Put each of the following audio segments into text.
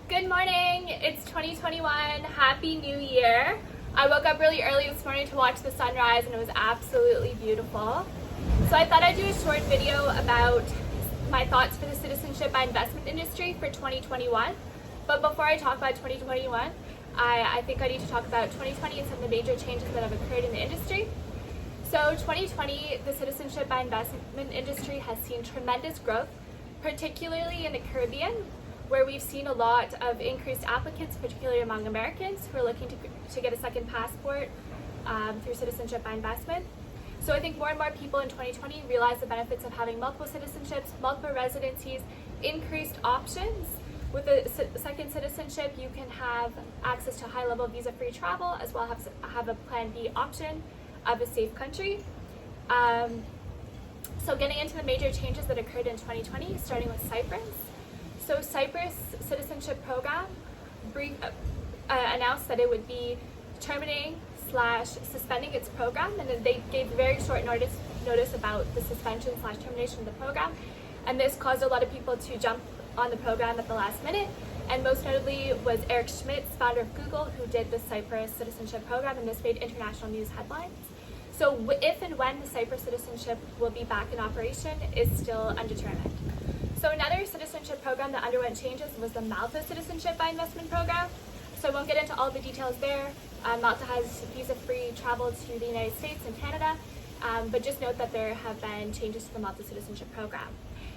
Good morning, it's 2021, Happy New Year. I woke up really early this morning to watch the sunrise and it was absolutely beautiful. So I thought I'd do a short video about my thoughts for the citizenship by investment industry for 2021. But before I talk about 2021, I think I need to talk about 2020 and some of the major changes that have occurred in the industry. So 2020, the citizenship by investment industry has seen tremendous growth, particularly in the Caribbean, where we've seen a lot of increased applicants, particularly among Americans who are looking to get a second passport through citizenship by investment. So I think more and more people in 2020 realize the benefits of having multiple citizenships, multiple residencies, increased options. With a second citizenship, you can have access to high-level visa-free travel, as well as have a Plan B option of a safe country. So getting into the major changes that occurred in 2020, starting with Cyprus. So Cyprus Citizenship Program announced that it would be terminating/suspending its program, and they gave very short notice about the suspension/termination of the program, and this caused a lot of people to jump on the program at the last minute, and most notably was Eric Schmidt's, founder of Google, who did the Cyprus Citizenship Program, and this made international news headlines. So if and when the Cyprus citizenship will be back in operation is still undetermined. So another citizenship program that underwent changes was the Malta Citizenship by Investment Program. So I won't get into all the details there. Malta has visa-free travel to the United States and Canada, but just note that there have been changes to the Malta Citizenship Program.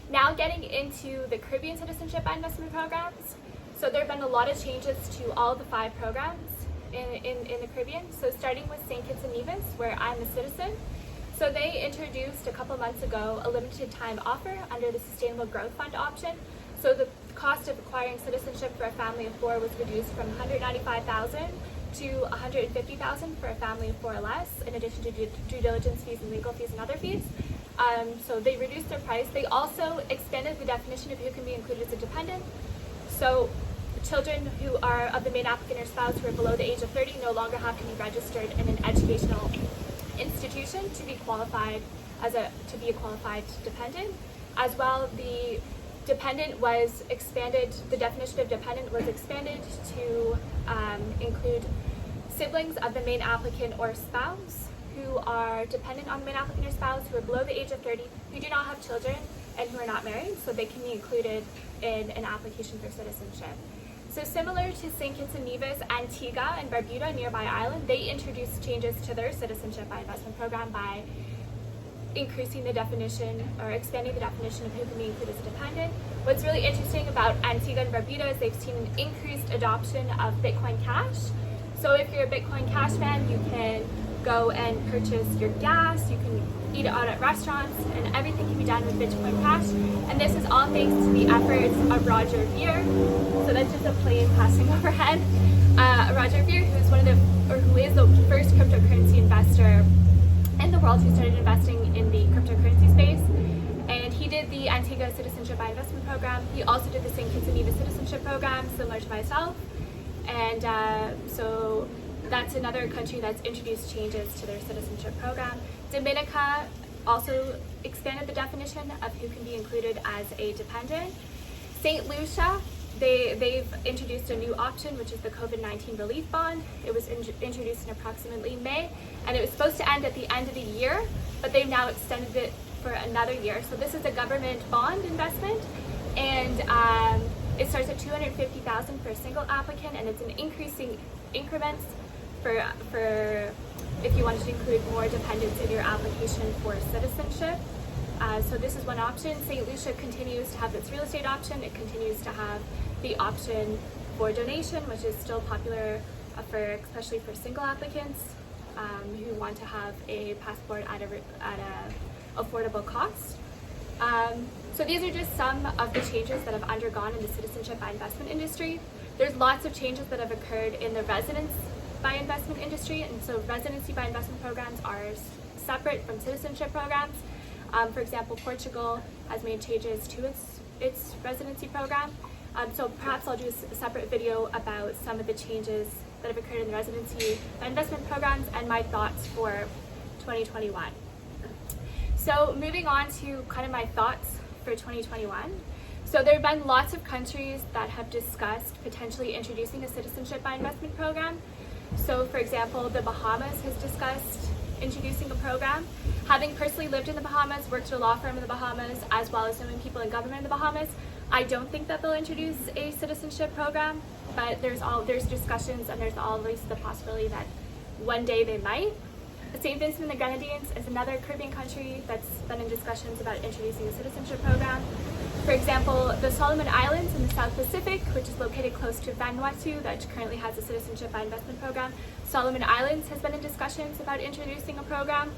Now getting into the Caribbean Citizenship by Investment Programs. So there have been a lot of changes to all the 5 programs in the Caribbean. So starting with St. Kitts and Nevis, where I'm a citizen. So they introduced a couple months ago a limited time offer under the Sustainable Growth Fund option. So the cost of acquiring citizenship for a family of 4 was reduced from $195,000 to $150,000 for a family of 4 or less, in addition to due diligence fees and legal fees and other fees. So they reduced their price. They also expanded the definition of who can be included as a dependent. So children who are of the main applicant or spouse who are below the age of 30 no longer have to be registered in an educational institution to be qualified to be a qualified dependent. As well, the dependent was expanded. The definition of dependent was expanded to include siblings of the main applicant or spouse who are dependent on the main applicant or spouse who are below the age of 30, who do not have children, and who are not married, so they can be included in an application for citizenship. So similar to St. Kitts and Nevis, Antigua and Barbuda, a nearby island, they introduced changes to their citizenship by investment program by increasing the definition or expanding the definition of who can be included as a dependent. What's really interesting about Antigua and Barbuda is they've seen an increased adoption of Bitcoin Cash. So if you're a Bitcoin Cash fan, you can go and purchase your gas, you can eat it out at restaurants, and everything can be done with Bitcoin Cash. And this is all thanks to the efforts of Roger Ver. So that's just a plane passing overhead. Roger Ver, who is the first cryptocurrency investor in the world who started investing in the cryptocurrency space. And he did the Antigua Citizenship by Investment Program. He also did the St. Kitts and Nevis Citizenship Program, similar to myself. And so that's another country that's introduced changes to their citizenship program. Dominica also expanded the definition of who can be included as a dependent. St. Lucia, they've introduced a new option, which is the COVID-19 relief bond. It was introduced in approximately May, and it was supposed to end at the end of the year, but they've now extended it for another year. So this is a government bond investment, and it starts at $250,000 for a single applicant, and it's in increasing increments for if you wanted to include more dependents in your application for citizenship. So this is one option. St. Lucia continues to have its real estate option. It continues to have the option for donation, which is still popular especially for single applicants who want to have a passport at a affordable cost. So these are just some of the changes that have undergone in the citizenship by investment industry. There's lots of changes that have occurred in the residence by investment industry, and so residency by investment programs are separate from citizenship programs. For example, Portugal has made changes to its residency program. So perhaps I'll do a separate video about some of the changes that have occurred in the residency by investment programs and my thoughts for 2021. So moving on to kind of my thoughts for 2021. So there have been lots of countries that have discussed potentially introducing a citizenship by investment program. So for example, the Bahamas has discussed introducing a program. Having personally lived in the Bahamas, worked at a law firm in the Bahamas, as well as knowing people in government in the Bahamas, I don't think that they'll introduce a citizenship program, but there's discussions, and there's always the possibility that one day they might. St. Vincent and the Grenadines is another Caribbean country that's been in discussions about introducing a citizenship program. For example, the Solomon Islands in the South Pacific, which is located close to Vanuatu, that currently has a citizenship by investment program. Solomon Islands has been in discussions about introducing a program.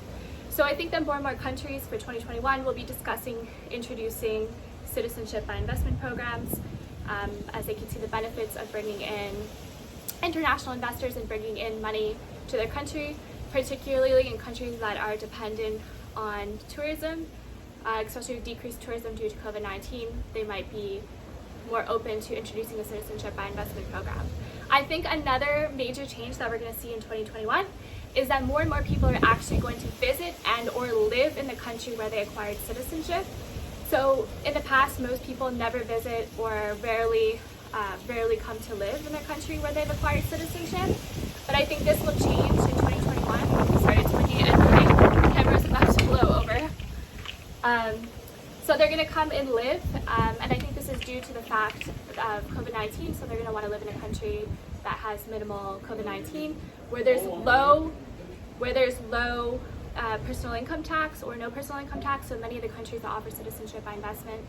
So I think that more and more countries for 2021 will be discussing introducing citizenship by investment programs, as they can see the benefits of bringing in international investors and bringing in money to their country, particularly in countries that are dependent on tourism, especially with decreased tourism due to COVID-19. They might be more open to introducing a citizenship by investment program. I think another major change that we're going to see in 2021 is that more and more people are actually going to visit and or live in the country where they acquired citizenship. So in the past, most people never visit or rarely come to live in the country where they've acquired citizenship. But I think this will change in 2021. Sorry, it's windy and my camera's about to blow over. So they're going to come and live, and I think this is due to the fact of COVID-19. So they're going to want to live in a country that has minimal COVID-19, where there's low personal income tax or no personal income tax. So many of the countries that offer citizenship by investment,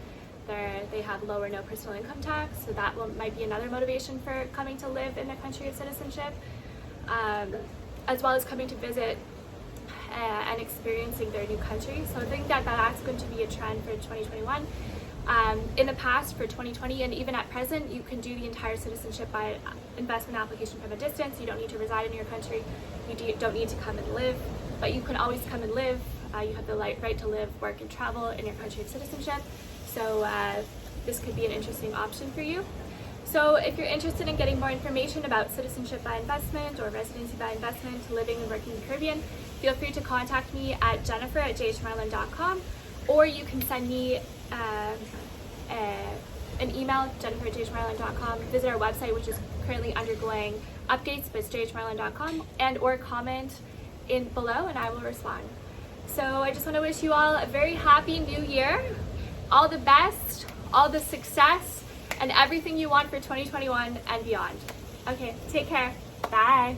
they have low or no personal income tax. So that might be another motivation for coming to live in the country of citizenship, as well as coming to visit and experiencing their new country. So I think that's going to be a trend for 2021. In the past, for 2020 and even at present, you can do the entire citizenship by investment application from a distance. You don't need to reside in your country. You don't need to come and live, but you can always come and live. You have the right to live, work, and travel in your country of citizenship. So this could be an interesting option for you. So if you're interested in getting more information about citizenship by investment or residency by investment, living and working in the Caribbean, feel free to contact me at jennifer@jhmarlin.com, or you can send me an email, jennifer@jhmarlin.com. Visit our website, which is currently undergoing updates, but it's jhmarlin.com, and or comment in below and I will respond. So I just want to wish you all a very happy new year, all the best, all the success, and everything you want for 2021 and beyond. Okay, take care. Bye.